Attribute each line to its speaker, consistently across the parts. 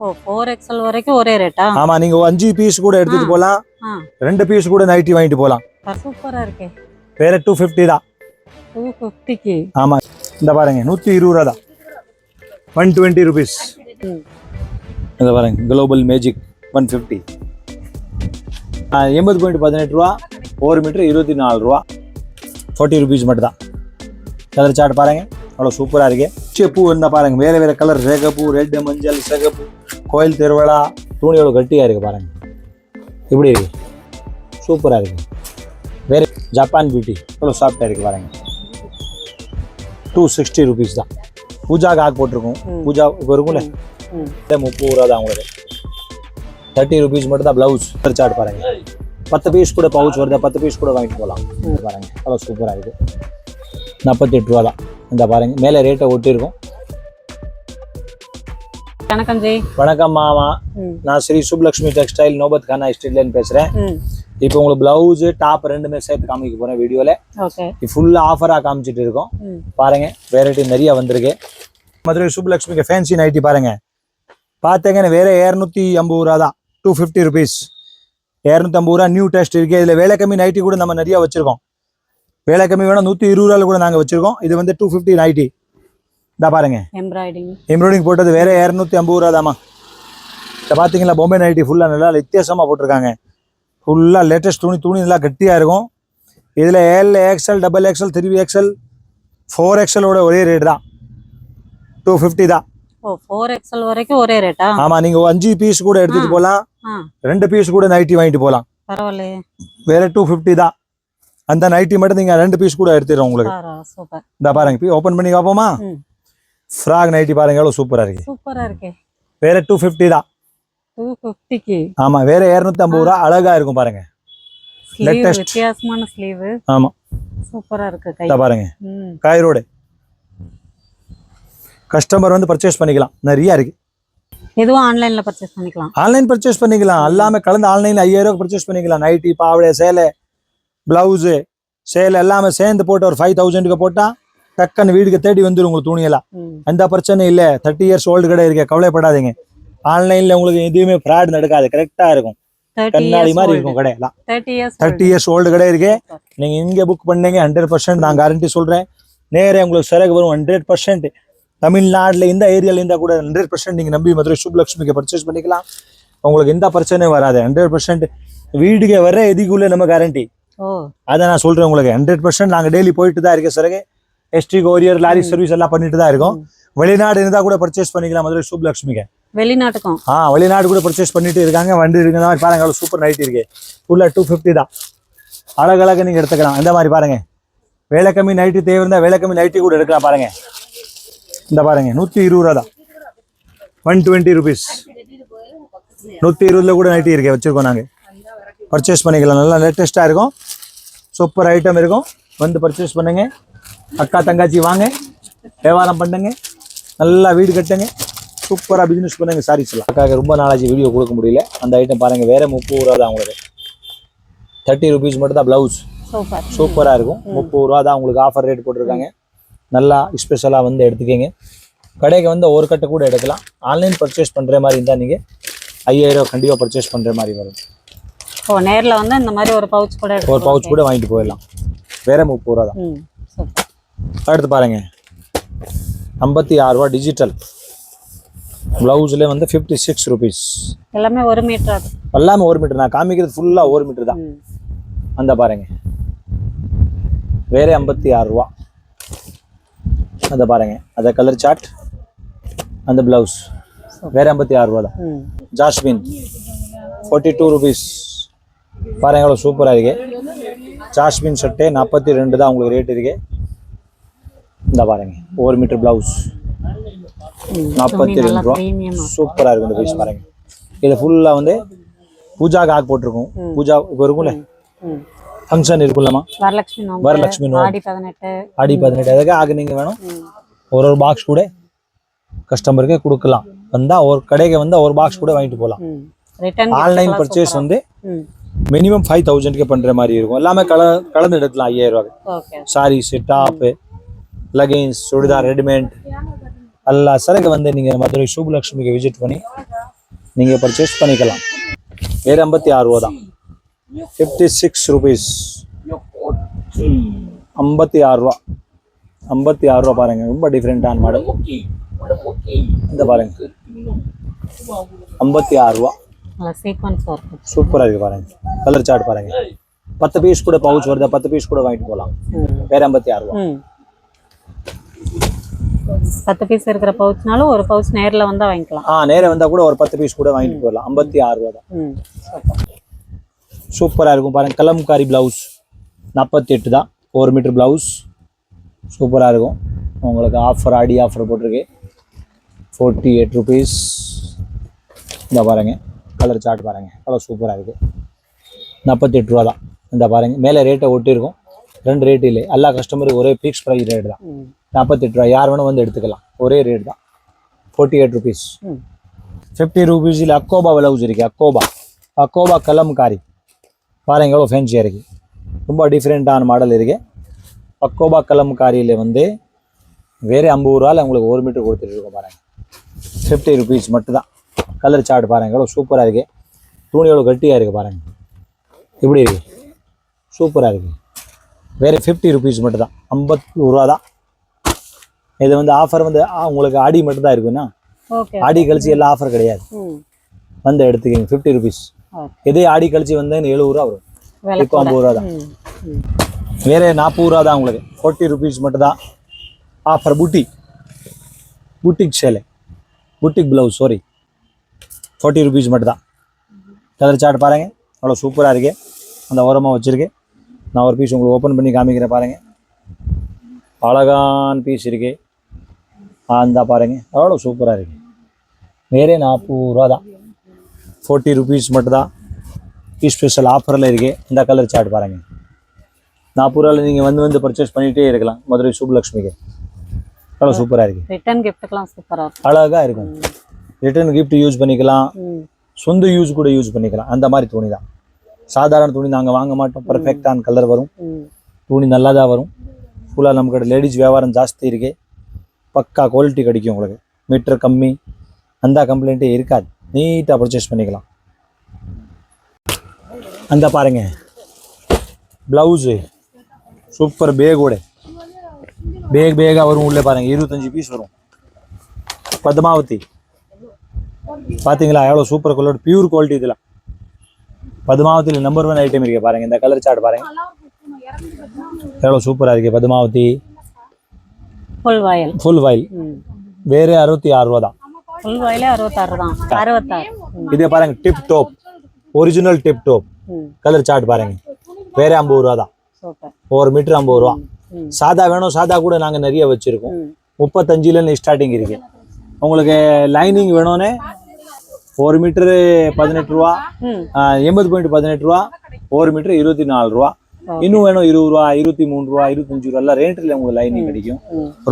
Speaker 1: ஓ 4XL வரைக்கும் ஒரே ரேட்டா?
Speaker 2: ஆமா, நீங்க 5 பீஸ் கூட எடுத்துட்டு போலாம், 2 பீஸ் கூட நைட்டி வாங்கிட்டு போலாம்.
Speaker 1: சூப்பரா இருக்கே.
Speaker 2: வேற 250 தான்.
Speaker 1: 250க்கு.
Speaker 2: ஆமா, இந்த பாருங்க 120 ரூபா தான். 120 rupees. இந்த பாருங்க குளோபல் மேஜிக் 150. 80.18 ரூபா, 1 மீட்டர் 24 ரூபா, 40 rupees மட்டும் தான். கலர் சார்ட் பாருங்க, அவ்வளோ சூப்பராக இருக்கு. பூ இருந்தால் பாருங்க, வேறு வேறு கலர், ரேகப்பூ, ரெட், மஞ்சள், சிகப்பு, கோயில் திருவிழா, துணி எவ்வளோ கட்டியாக இருக்குது பாருங்க. இப்படி இருக்கு, சூப்பராக இருக்கு. வேறு ஜப்பான் பியூட்டி எவ்வளோ சாஃப்டாக இருக்குது பாருங்க. 260 rupees தான். பூஜாக்கு ஆக் போட்டிருக்கோம், பூஜா இப்போ இருக்கும்ல, 30 ரூபா தான் உங்களுக்கு. 30 rupees மட்டும் தான். ப்ளவுஸ் கலர் சார்ட் பாருங்க, 10 பீஸ் கூட பவுச் வருது, 10 பீஸ் கூட வாங்கிட்டு போகலாம் பாருங்க. அவ்வளோ சூப்பராக இருக்குது. 48 ரூபா தான். இந்த பாருங்க, மேலே ரேட்டை ஒட்டியிருக்கும்.
Speaker 1: வணக்கம் ஜெய்.
Speaker 2: வணக்கம் மாமா, நான் ஸ்ரீ சுப்லக்ஷ்மி டெக்ஸ்டைல் நோபத் கானா ஸ்ட்ரீட்லேருந்து பேசுகிறேன். இப்போ உங்களுக்கு பிளவுஸ் டாப் ரெண்டுமே சேர்த்து காமிக்க போகிறேன் வீடியோவில். ஃபுல்லாக ஆஃபராக காமிச்சிட்டு இருக்கோம் பாருங்க. வெரைட்டி நிறைய வந்திருக்கு. மதுரை சுப்லக்ஷ்மிக்கு ஃபேன்சி நைட்டி பாருங்க, பார்த்தீங்கன்னா வேற 250 ரூபா தான். 250 rupees, 250 ரூபா. நியூ டெஸ்ட் இருக்கு. இதில் வேலை கம்மி நைட்டி கூட நம்ம நிறைய வச்சிருக்கோம். வேலை கம்மி வேணும் 120 ரூபாயில் கூட நாங்கள் வச்சிருக்கோம். இது வந்து 250 நைட்டி. இந்த பாருங்க, எம்ப்ராய்டிங் போட்டது வேற 250 ரூபா தாம்மா. இதை பார்த்தீங்களா, பொம்மை நைட்டி ஃபுல்லாக நல்லா வித்தியாசமாக போட்டிருக்காங்க. ஃபுல்லாக லேட்டஸ்ட் துணி நல்லா கட்டியாக இருக்கும். இதில் L, XL, XXL, 3XL, 4XL ஒரே ரேட் தான். 250 தான்.
Speaker 1: 4XL வரைக்கும் ஒரே ரேட்டா?
Speaker 2: ஆமா, நீங்க 5 பீஸ் கூட எடுத்துட்டு போலாம், 2 பீஸ் கூட நைட்டி வாங்கிட்டு போலாம்.
Speaker 1: பரவாயில்லையே.
Speaker 2: வேற 250 தான். அந்த நைட்டி மட்டும் நீங்க 2 பீஸ் கூட எடுத்துறோம் உங்களுக்கு.
Speaker 1: சூப்பர்.
Speaker 2: இந்த பாருங்க, ஓபன் பண்ணி பாப்போமா? ஃப்ராக் நைட்டி பாருங்க, எவ்வளவு சூப்பரா இருக்கு.
Speaker 1: சூப்பரா இருக்கு.
Speaker 2: வேற 250 தான்.
Speaker 1: 250க்கு.
Speaker 2: ஆமா, வேற 250 ரூபா. அழகா இருக்கும் பாருங்க. லேட்டஸ்ட்
Speaker 1: வித்தியாசமான ஸ்லீவ்.
Speaker 2: ஆமா,
Speaker 1: சூப்பரா இருக்கு. கை
Speaker 2: பாருங்க, காய்ரோடு. கஸ்டமர் வந்து பர்ச்சேஸ் பண்ணிக்கலாம், நிறைய இருக்கு.
Speaker 1: எதுவும் ஆன்லைன்ல பர்ச்சேஸ் பண்ணிக்கலாம்.
Speaker 2: ஆன்லைன் பர்ச்சேஸ் பண்ணிக்கலாம், எல்லாமே கலந்து ஆன்லைன்ல 5000 ரூபாய்க்கு பர்ச்சேஸ் பண்ணிக்கலாம். நைட்டி, பாவடை, சேலை, பிளவுஸு, சேலை எல்லாமே சேர்ந்து போட்டு ஒரு 5000க்கு போட்டா டக்குன்னு வீடுக்கு தேடி வந்துடும் உங்களுக்கு துணியெல்லாம். எந்த பிரச்சனை இல்லை. 30 years ஓல்டு கடை இருக்கு, கவலைப்படாதீங்க. ஆன்லைன்ல உங்களுக்கு எதுவுமே ஃப்ராட் நடக்காது, கரெக்டா இருக்கும். கண்ணாடி மாதிரி இருக்கும் கடையெல்லாம். 30 years ஓல்டு கடை இருக்கு. நீங்க இங்க புக் பண்ணீங்க 100% நான் கேரண்டி சொல்றேன். நேரே உங்களுக்கு சிறகு வரும் 100%. தமிழ்நாடுல இந்த ஏரியால இருந்தா கூட 100% நீங்க நம்பி மதுரை சுப்லக்ஷ்மிக்கு பர்ச்சேஸ் பண்ணிக்கலாம். உங்களுக்கு எந்த பிரச்சனையும் வராது. 100% வீடுக்கு வர எதுக்குள்ள நம்ம கேரண்டி. அதை நான் சொல்றேன் உங்களுக்கு. 100% நாங்க டெய்லி போயிட்டு தான் இருக்கேன் சிறகு. எஸ்டி கொரியர், லாரி சர்வீஸ் எல்லாம் பண்ணிட்டு தான் இருக்கோம். வெளிநாடு இருந்தா கூட பர்ச்சேஸ் பண்ணிக்கலாம் மதுரை சுப்லக்ஷ்மிக்கு.
Speaker 1: வெளிநாட்டுக்கும்
Speaker 2: வெளிநாடு கூட பர்ச்சேஸ் பண்ணிட்டு இருக்காங்க. வண்டி இருக்கு மாதிரி பாருங்க, அவ்வளவு சூப்பர் நைட்டி இருக்கு. ஃபுல்லா 250 தான். அழகழக நீங்க எடுத்துக்கலாம். இந்த மாதிரி பாருங்க, வேலை கம்மி நைட்டி தேவை இருந்தா வேலை கம்மி நைட்டி கூட எடுக்கலாம் பாருங்க. இந்த பாருங்க 120 ரூபா தான். 120 rupees. 120 கூட நைட்டி இருக்கு, வச்சிருக்கோம் நாங்க. பர்ச்சேஸ் பண்ணிக்கலாம். நல்லா லேட்டஸ்டா இருக்கும், சூப்பர் ஐட்டம் இருக்கும். வந்து பர்ச்சேஸ் பண்ணுங்க. அக்கா தங்காச்சி வாங்க, வியாபாரம் பண்ணுங்க, நல்லா வீடு கட்டுங்க, சூப்பராக பிஸ்னஸ் பண்ணுங்க. சாரீஸ்லாம் அக்காவுக்கு ரொம்ப நாளாச்சு வீடியோ கொடுக்க முடியல. அந்த ஐட்டம் பாருங்க, வேற 30 ரூபா தான் உங்களுக்கு. 30 rupees மட்டும் தான். பிளவுஸ் சூப்பராக இருக்கும். 30 ரூபா தான் உங்களுக்கு ஆஃபர் ரேட் போட்டிருக்காங்க. நல்லா ஸ்பெஷலாக வந்து எடுத்துக்கிங்க. கடைக்கு வந்து ஒரு கட்டை கூட எடுக்கலாம். ஆன்லைன் பர்ச்சேஸ் பண்ணுற மாதிரி இருந்தால் நீங்கள் 5000 ரூபா கண்டிப்பாக பர்ச்சேஸ் பண்ணுற மாதிரி வரும்.
Speaker 1: நேரில் வந்து இந்த மாதிரி ஒரு பவுச் கூட
Speaker 2: வாங்கிட்டு போயிடலாம். வேற 30 ரூபா தான். அடுத்து பாருங்க, 56 ரூபா டிஜிட்டல். பிளவுஸ்ல வந்து 56 rupees.
Speaker 1: எல்லாமே 1 மீட்டர்.
Speaker 2: எல்லாமே 1 மீட்டர். நான் காமிக்கிறது ஃபுல்லா 1 மீட்டர் தான். அந்த பாருங்க, வேற 56 ரூபா. அந்த பாருங்க, அந்த கலர் சார்ட், அந்த பிளவுஸ் வேற 56 ரூபா தான். Jasmine 42 rupees. பாருங்க, எவ்வளவு சூப்பரா இருக்கு. ஜாஸ்மின் சட்டை 42 தான் உங்களுக்கு ரேட் இருக்கு. இந்த பாருங்க, 1 மீட்டர் பிளவுஸ் 42 ரூபா. சூப்பரா இருக்கும் இந்த பீஸ் பாருங்க. இது ஃபுல்லா வந்து பூஜாக்கு ஆக் போட்டிருக்கோம். பூஜா இப்போ இருக்கும்ல, ஃபங்க்ஷன் இருக்குல்லம்மா, வரலட்சுமி ஆடி 18 எதுக்கு ஆக நீங்க வேணும். ஒரு பாக்ஸ் கூட கஸ்டமருக்கு கொடுக்கலாம். வந்தா ஒரு கடைக்கு வந்தா ஒரு பாக்ஸ் கூட வாங்கிட்டு போகலாம். ஆன்லைன் பர்ச்சேஸ் வந்து மினிமம் 5000க்கு பண்ற மாதிரி இருக்கும். எல்லாமே கலந்து எடுக்கலாம் 5000 ரூபாய்க்கு. Sarees, top, leggings, chudidar, readymade எல்லா சரக்கு வந்து நீங்கள் மதுரை சுப்புலக்ஷ்மிக்கு விசிட் பண்ணி நீங்கள் பர்ச்சேஸ் பண்ணிக்கலாம். வேறு 56 ரூபா தான். 56 rupees. 56 ரூபா. 56 ரூபா பாருங்க, ரொம்ப டிஃப்ரெண்டான மாடல். இந்த பாருங்க 56 ரூபா. சூப்பராக இருக்கு பாருங்க. கலர் சார்ட் பாருங்க. 10 பீஸ் கூட பவுச் வருதா, 10 பீஸ் கூட வாங்கிட்டு போகலாம். வேற 56 ரூபா.
Speaker 1: 10 பீஸ் இருக்கிற பவுச்னாலும் ஒரு பவுச் நேர்ல வந்தா வாங்கிக்கலாம்.
Speaker 2: நேரா வந்தா கூட ஒரு 10 பீஸ் கூட வாங்கிட்டு போகலாம். 56 ரூபா தான். சூப்பரா இருக்கும் பாருங்க. கலம்காரி பிளவுஸ் 48 தான். 1 மீட்டர் பிளவுஸ் சூப்பரா இருக்கும். உங்களுக்கு ஆஃபர், ஆடி ஆஃபர் போட்டிருக்கு. 48 rupees. இந்த பாருங்க கலர் சார்ட் பாருங்க, அவ்வளோ சூப்பராக இருக்குது. 48 ரூபா தான். இந்த பாருங்க மேலே ரேட்டை ஒட்டியிருக்கும். 2 ரேட் இல்லை, எல்லா கஸ்டமருக்கு ஒரே ஃபிக்ஸ் ப்ரைஸ் ரேட் தான். 48 ரூபா. யார் வேணும் வந்து எடுத்துக்கலாம். ஒரே ரேட் தான். 48 rupees. 50 rupees அக்கோபா பிளவுஸ் இருக்கு. அக்கோபா கலம்காரி பாருங்க, எவ்வளோ ஃபேன்சியாக இருக்குது. ரொம்ப டிஃப்ரெண்ட்டான மாடல் இருக்கு. அக்கோபா கலம்காரியில் வந்து வேறு 50 ரூபாயில் உங்களுக்கு 1 மீட்டர் கொடுத்துட்டு இருக்கோம் பாருங்க. 50 rupees மட்டும்தான். கலர் சார்ட் பாருங்க, எவ்வளோ சூப்பராக இருக்குது. துணி எவ்வளோ கட்டியாக இருக்குது பாருங்க, இப்படி இருக்குது. சூப்பராக இருக்குது. வேறு 50 rupees மட்டும்தான். 50 ரூபா தான். இது வந்து ஆஃபர் வந்து உங்களுக்கு ஆடி மட்டும் தான் இருக்குன்னா, ஆடி கழிச்சு எல்லாம் ஆஃபர் கிடையாது. வந்து எடுத்துக்கிங்க 50 rupees. இதே ஆடி கழிச்சு வந்து 70 ரூபா வரும். இப்போ 50 ரூபா தான். வேறு 40 ரூபா தான் உங்களுக்கு. 40 rupees மட்டும்தான் ஆஃபர். புட்டிக் சேலை, புட்டிக் பிளவுஸ், சாரி, 40 rupees மட்டும்தான். கலர் சார்ட் பாருங்க, அவ்வளோ சூப்பராக இருக்கு. அந்த ஓரமாக வச்சுருக்கேன். நான் ஒரு பீஸ் உங்களுக்கு ஓப்பன் பண்ணி காமிக்கிறேன் பாருங்க. அழகான பீஸ் இருக்கு. அந்த பாருங்க, அவ்வளோ சூப்பராக இருக்கு. வேறே 40 ரூபா தான். 40 rupees மட்டும்தான். ஸ்பெஷல் ஆஃபரில் இருக்குது. இந்த கலர் சார்ட் பாருங்க. 40 ரூபாயில் நீங்கள் வந்து பர்ச்சேஸ் பண்ணிகிட்டே இருக்கலாம். மதுரை சுப்புலக்ஷ்மிக்கு அவ்வளோ சூப்பராக இருக்குது.
Speaker 1: ரிட்டர்ன் கிஃப்ட்டுக்கெல்லாம் சூப்பராக இருக்கும்.
Speaker 2: அழகாக இருக்கும். ரிட்டர்ன் கிஃப்ட் யூஸ் பண்ணிக்கலாம், சொந்த யூஸ் கூட யூஸ் பண்ணிக்கலாம். அந்த மாதிரி துணி தான். சாதாரண துணி நாங்கள் வாங்க மாட்டோம். பர்ஃபெக்டான கலர் வரும். துணி நல்லா தான் வரும். ஃபுல்லாக நமக்கு லேடிஸ் வியாபாரம் ஜாஸ்தி இருக்குது. பக்கா குவாலிட்டி கிடைக்கும் உங்களுக்கு. மீட்டர் கம்மி அந்த கம்ப்ளைண்ட்டே இருக்காது. நீட்டாக பர்ச்சேஸ் பண்ணிக்கலாம். அந்த பாருங்க ப்ளவுஸு சூப்பர் பேக்கோட பேக்காக வரும். உள்ளே பாருங்க 25 பீஸ் வரும். பத்மாவதி பார்த்தீங்களா, எவ்வளோ சூப்பர் குவாலிட்டி, பியூர் குவாலிட்டி. இதெல்லாம் பத்மாவதியில் நம்பர் 1 ஐட்டம் இருக்கு பாருங்க. இந்த கலர் சார்ட் பாருங்க, எவ்வளோ சூப்பராக இருக்கு. பத்மாவதி ஃபுல் வாயில் வேறு 66 ரூபா தான்.
Speaker 1: ஃபுல் வாயிலே 66 தான். 66.
Speaker 2: இதே பாருங்க tip top, original tip top. Colour chart பாருங்க, வேற 50 ரூபா தான். 1 மீட்டர் 50 ரூபா. சாதா வேணும், சாதா கூட நாங்கள் நிறைய வச்சிருக்கோம். 35ல ஸ்டார்டிங் இருக்கு. உங்களுக்கு லைனிங் வேணும்னே 1 மீட்டரு 18 ரூபா, 80.18 ரூபா. 1 மீட்டர் 24 ரூபா. இன்னும் வேணும் 20 ரூபா, 23 ரூபா, 25 ரூபா. எல்லாம் ரேட்டில் உங்களுக்கு லைனிங் கிடைக்கும்.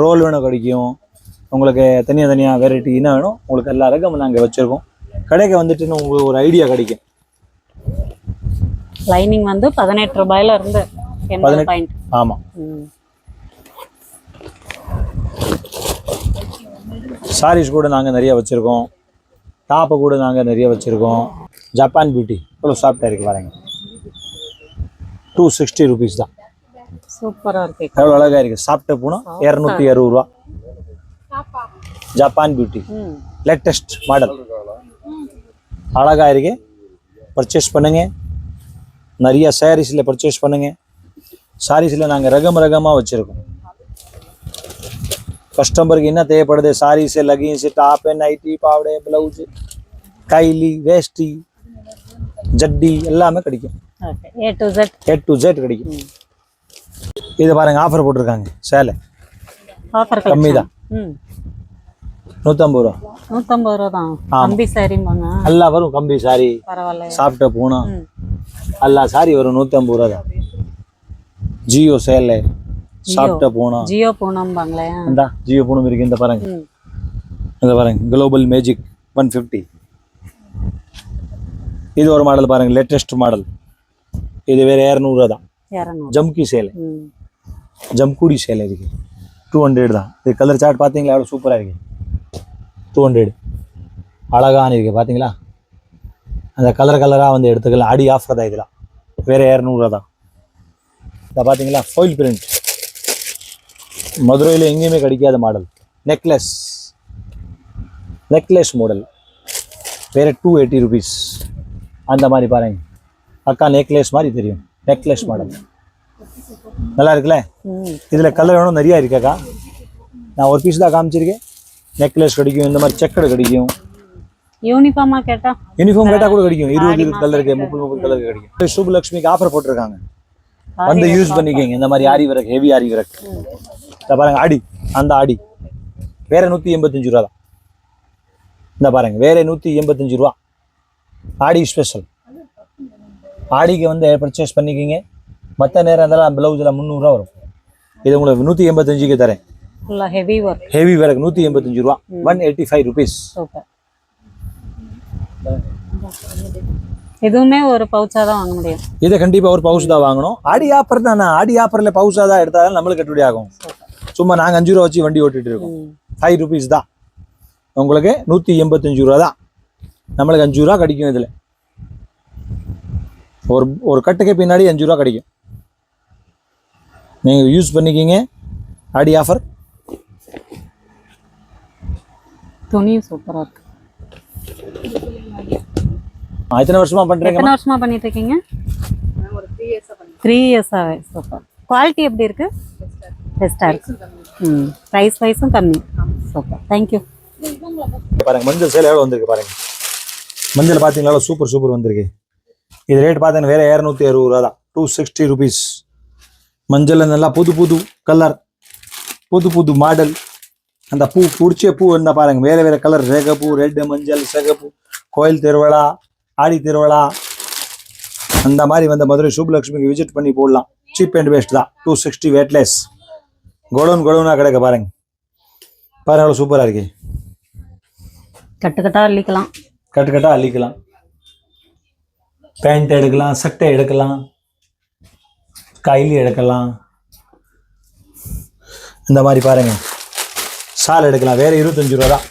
Speaker 2: ரோல் வேணும் கிடைக்கும். உங்களுக்கு தனியாக வெரைட்டி என்ன வேணும் உங்களுக்கு எல்லா ரகமும் நாங்கள் வச்சிருக்கோம். கடைக்கு வந்துட்டுன்னு உங்களுக்கு ஒரு ஐடியா கிடைக்கும்.
Speaker 1: லைனிங் வந்து 18 ரூபாயில இருந்து 80.
Speaker 2: ஆமாம். சாரீஸ் கூட நாங்கள் நிறைய வச்சுருக்கோம். டாப்பை கூட நாங்கள் நிறைய வச்சுருக்கோம். ஜப்பான் பியூட்டி எவ்வளோ சாஃப்டாக இருக்குது பாருங்க. 260 rupees தான்.
Speaker 1: சூப்பராக இருக்கு.
Speaker 2: எவ்வளோ அழகாக இருக்குது. சாப்பிட்ட போனால் 260 ரூபா. ஜப்பான் பியூட்டி லேட்டஸ்ட் மாடல் அழகாக இருக்கு. பர்ச்சேஸ் பண்ணுங்க. நிறைய சாரீஸில் பர்ச்சேஸ் பண்ணுங்க. சாரீஸில் நாங்கள் ரகமாக வச்சுருக்கோம். கஸ்டமருக்கு என்ன தேவைப்படுது, சாரீஸு, லெகின்ஸு, டாப்பு, நைட்டி, பாவடை, ப்ளவுஸு, கைலி, வேஷ்டி, ஜட்டி எல்லாமே கிடைக்கும். A to Z கிடைக்கும். இது பாருங்க ஆஃபர் போட்டிருக்காங்க. சேலை
Speaker 1: ஆஃபர்
Speaker 2: கம்மி தான். 150 ரூபா.
Speaker 1: 150 ரூபா தான். கம்பி சாரிம்பாங்க.
Speaker 2: எல்லாம் வரும். கம்பி சாரி,
Speaker 1: பரவாயில்ல.
Speaker 2: சாப்பிட்ட பூனா எல்லா சாரி வரும். 150 ரூபா தான். ஜியோ சேலை, சாப்பிட்ட பூனா,
Speaker 1: ஜியோ பூனம்பாங்களே.
Speaker 2: இந்த ஜியோ பூனம் இருக்கு. இந்த பாருங்க, இந்த பாருங்க குளோபல் மேஜிக் 150. இது ஒரு மாடல் பாருங்க, லேட்டஸ்ட் மாடல். இது வேற 200 ரூபா தான். ஜம்கி சேலை, ஜம்குடி சேலை இருக்கு. 200 தான். இது கலர் சார்ட் பார்த்தீங்களா எவ்வளோ சூப்பராக இருக்கு. 200 அழகான இருக்கு பார்த்தீங்களா. அந்த கலராக வந்து எடுத்துக்கலாம். ஆடி ஆஃபர் தான் இதெல்லாம், வேறு 200 தான். இதை பார்த்தீங்களா ஃபாயில் பிரிண்ட், மதுரையில் எங்கேயுமே கிடைக்காத மாடல். நெக்லஸ் மாடல், வேறு 280 rupees. அந்த மாதிரி பாருங்க, அக்கா நெக்லஸ் மாதிரி தெரியும். நெக்லஸ் மாடல் நல்லா இருக்குல்ல. இதில் கலர் வேணும் நிறையா இருக்காக்கா. நான் ஒரு பீஸ் தான் காமிச்சிருக்கேன். நெக்லஸ் கிடைக்கும், இந்த மாதிரி செக்கடு கிடைக்கும்.
Speaker 1: யூனிஃபார்ம் கேட்டால்
Speaker 2: கூட கிடைக்கும். 20 கலருக்கு 30 கலருக்கு கிடைக்கும். சுப்புலட்சுமிக்கு ஆஃபர் போட்டிருக்காங்க, வந்து யூஸ் பண்ணிக்கோங்க. இந்த மாதிரி ஆரி ஒர்க், ஹெவி ஆரி ஒர்க். இந்த பாருங்க ஆடி, அந்த ஆடி வேற 185 ரூபா தான். இந்த பாருங்க வேற 185 ரூபா ஆடி ஸ்பெஷல். ஆடிக்கு வந்து பர்ச்சேஸ் பண்ணிக்கிங்க. மற்ற நேரம் இருந்தாலும் ப்ளவுஸில் 300 ரூபா வரும். இது உங்களுக்கு 185க்கு தரேன். ஹெவி ஒர்க் 185 ரூபா, 185 rupees.
Speaker 1: இதுவுமே ஒரு பவுச்சா தான் வாங்க முடியும்.
Speaker 2: இதை கண்டிப்பாக ஒரு பவுச் தான் வாங்கணும். ஆடி ஆஃபர் தானே, ஆடி ஆஃபரில் பவுச்சாக தான் எடுத்தாலும் நம்மளுக்கு கட்டுப்படி ஆகும். சும்மா நாங்கள் 5 ரூபா வச்சு வண்டி ஓட்டிகிட்டு இருக்கோம். 5 rupees தான் உங்களுக்கு, 185 ரூபா தான் நம்மளுக்கு. 5 ரூபா கிடைக்கும் இதில். ஒரு கட்டுக்கு பின்னாடி 5 ரூபா கிடைக்கும். நீங்கள் யூஸ் பண்ணிக்கிங்க. ஆடி ஆஃபர்.
Speaker 1: துணி சூப்பராக இருக்கு.
Speaker 2: எத்தனை வருஷமா பண்றீங்க?
Speaker 1: எத்தனை வருஷமா பண்ணிட்டு இருக்கீங்க? ஒரு 3 இயர்ஸாவே. சூப்பர். குவாலிட்டி எப்படி இருக்கு? பெஸ்டா இருக்கு. பிரைஸ் வைஸும் கம்மி. Super, thank you.
Speaker 2: பாருங்க மஞ்சள் சேலை எவ்வளோ வந்திருக்கு பாருங்க. மஞ்சள் பார்த்தீங்களா சூப்பர் வந்திருக்கு. இது ரேட் பார்த்தீங்கன்னா வேற 260 ரூபா தான், 260 rupees. மஞ்சள் நல்லா புது கலர், புது மாடல். அந்த பூ பிடிச்ச பூ என்ன பாருங்க, வேற கலர். சிகப்பு, ரெட், மஞ்சள், சிகப்பு. கோயில் திருவிழா, ஆடி திருவிழா, அந்த மாதிரி வந்து மதுரை சுப்புலட்சுமிக்கு விசிட் பண்ணி போடலாம். சீப் அண்ட் பெஸ்ட் தான். 260 வெயிட்லெஸ். கோடவுனா கிடைக்க பாருங்க. பாருங்க சூப்பராக இருக்கு.
Speaker 1: கட்டுக்கட்டா அள்ளிக்கலாம்.
Speaker 2: பேண்ட் எடுக்கலாம், சட்டை எடுக்கலாம், கைலி எடுக்கலாம். இந்த மாதிரி பாருங்க சால் எடுக்கலாம். வேற 25 ரூபா தான்.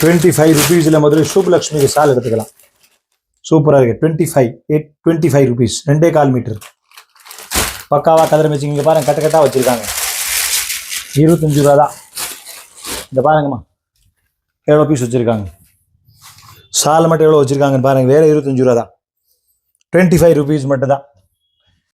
Speaker 2: 25 rupeesல மதுரை சுப்புலட்சுமிக்கு சால் எடுத்துக்கலாம். சூப்பராக இருக்கு. 25 rupees, 2.25 மீட்டர். பக்காவா கலர் மேட்சிங். பாருங்க கட்டா வச்சிருக்காங்க. 25 ரூபா தான். இந்த பாருங்கம்மா எவ்வளோ பீஸ் வச்சிருக்காங்க. சால் மட்டும் எவ்வளோ வச்சிருக்காங்கன்னு பாருங்க. வேற 25 ரூபா தான். 25 rupees மட்டும் தான்.